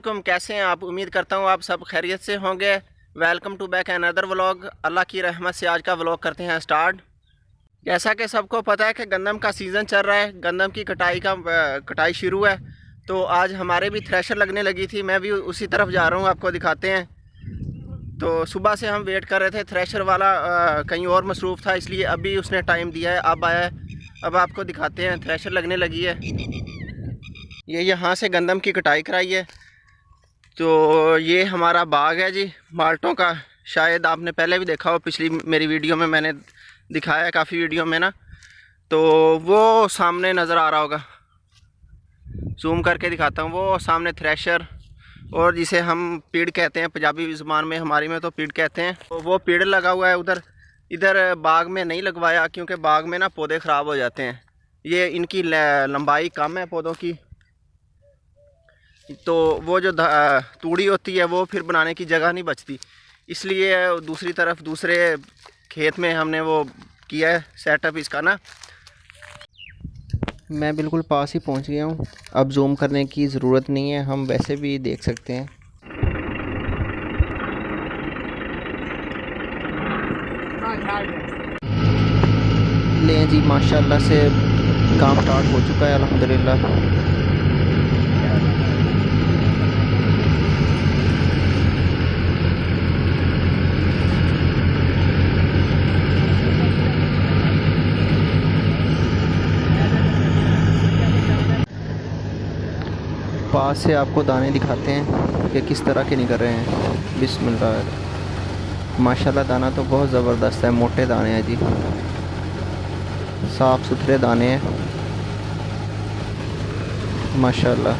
वालेकुम, कैसे हैं आप। उम्मीद करता हूँ आप सब खैरियत से होंगे। Welcome to back another vlog. अल्लाह की रहमत से आज का व्लॉग करते हैं स्टार्ट। जैसा कि सबको पता है कि गंदम का सीज़न चल रहा है, गंदम की कटाई शुरू है। तो आज हमारे भी थ्रेशर लगने लगी थी, मैं भी उसी तरफ जा रहा हूँ, आपको दिखाते हैं। तो सुबह से हम वेट कर रहे थे, थ्रेशर वाला कहीं और मसरूफ़ था, इसलिए अभी उसने टाइम दिया है, अब आया है। अब आपको दिखाते हैं, थ्रेशर लगने लगी है। ये यहाँ से गंदम की कटाई कराई है। तो ये हमारा बाग है जी माल्टों का। शायद आपने पहले भी देखा हो, पिछली मेरी वीडियो में मैंने दिखाया है, काफ़ी वीडियो में ना। तो वो सामने नज़र आ रहा होगा, जूम करके दिखाता हूँ। वो सामने थ्रेशर, और जिसे हम पीड़ कहते हैं पंजाबी ज़ुबान में, हमारी में तो पीड़ कहते हैं। तो वो पेड़ लगा हुआ है उधर। इधर बाग में नहीं लगवाया क्योंकि बाग में ना पौधे ख़राब हो जाते हैं। ये इनकी लंबाई कम है पौधों की, तो वो जो तूड़ी होती है वो फिर बनाने की जगह नहीं बचती, इसलिए दूसरी तरफ दूसरे खेत में हमने वो किया है सेटअप इसका ना। मैं बिल्कुल पास ही पहुंच गया हूं, अब जूम करने की ज़रूरत नहीं है, हम वैसे भी देख सकते हैं। लें जी, माशाल्लाह से काम स्टार्ट हो चुका है अल्हम्दुलिल्लाह। पास से आपको दाने दिखाते हैं कि किस तरह के निकल रहे हैं। बिस्मिल्लाह, माशाल्लाह दाना तो बहुत ज़बरदस्त है, मोटे दाने हैं जी, साफ़ सुथरे दाने हैं माशाल्लाह।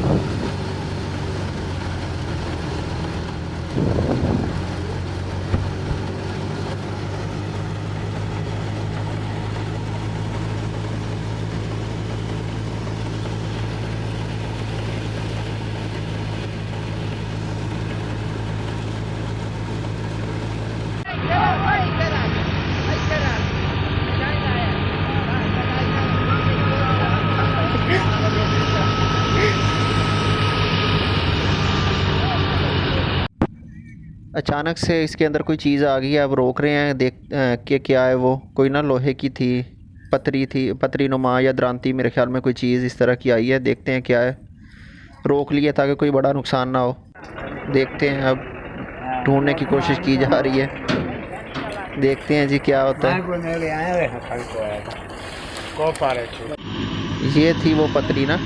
अचानक से इसके अंदर कोई चीज़ आ गई है, अब रोक रहे हैं देख कि क्या है वो। कोई ना लोहे की थी, पतरी थी, पतरी नुमा या द्रांति, मेरे ख्याल में कोई चीज़ इस तरह की आई है। देखते हैं क्या है, रोक लिया ताकि कोई बड़ा नुकसान ना हो। देखते हैं, अब ढूंढने की कोशिश की जा रही है, देखते हैं जी क्या होता है। ये थी वो पतरी ना,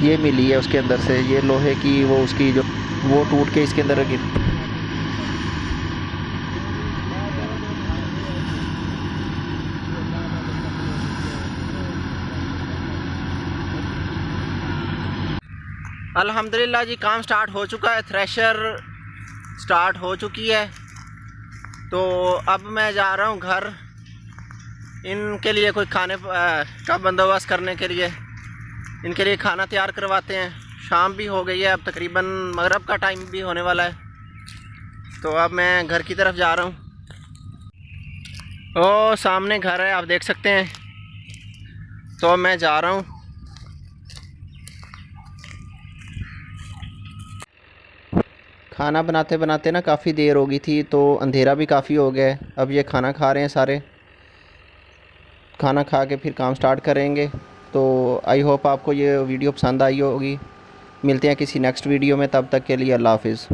ये मिली है उसके अंदर से, ये लोहे की वो उसकी जो वो टूट के इसके अंदर गिर। अल्हम्दुलिल्लाह जी, काम स्टार्ट हो चुका है, थ्रेशर स्टार्ट हो चुकी है। तो अब मैं जा रहा हूँ घर, इनके लिए कोई खाने का बंदोबस्त करने के लिए, इनके लिए खाना तैयार करवाते हैं। शाम भी हो गई है, अब तकरीबन मगरिब का टाइम भी होने वाला है। तो अब मैं घर की तरफ जा रहा हूँ। ओ सामने घर है, आप देख सकते हैं। तो मैं जा रहा हूँ। खाना बनाते बनाते ना काफ़ी देर हो गई थी, तो अंधेरा भी काफ़ी हो गया है। अब ये खाना खा रहे हैं सारे, खाना खा के फिर काम स्टार्ट करेंगे। तो आई होप आपको ये वीडियो पसंद आई होगी। मिलते हैं किसी नेक्स्ट वीडियो में, तब तक के लिए अल्लाह हाफिज़।